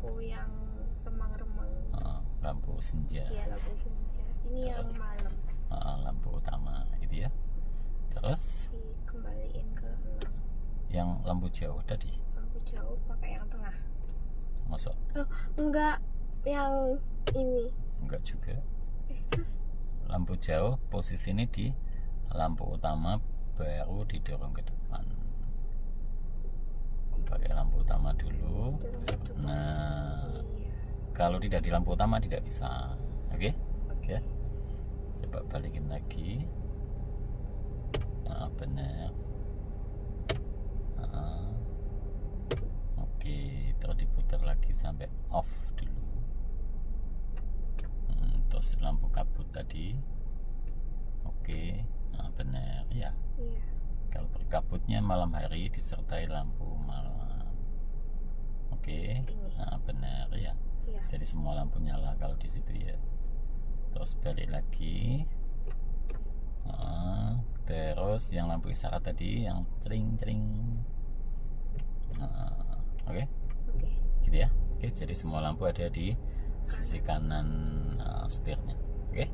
lampu yang remang-remang. Lampu senja. Iya, lampu senja. Ini Terus? yang malam. Lampu utama gitu ya. Terus Dikembaliin ke 6. yang lampu jauh tadi, Lampu jauh pakai yang tengah. masuk? Oh, enggak, yang ini. Enggak juga. Terus Lampu jauh posisi ini di lampu utama, baru didorong ke depan. Pakai lampu utama dulu. Nah, iya. kalau tidak di lampu utama tidak bisa. Oke? Ya. Coba balikin lagi. Benar. Oke, terus diputar lagi sampai off dulu. Terus lampu kabut tadi. Oke, benar ya. Iya. Kalau berkabutnya malam hari disertai lampu malam. Oke, benar ya. Iya. Jadi semua lampu nyala kalau di situ ya. Terus balik lagi. Terus yang lampu isyarat tadi yang cering-cering. Oke. Gitu ya. Oke, jadi semua lampu ada di sisi kanan setirnya. Oke.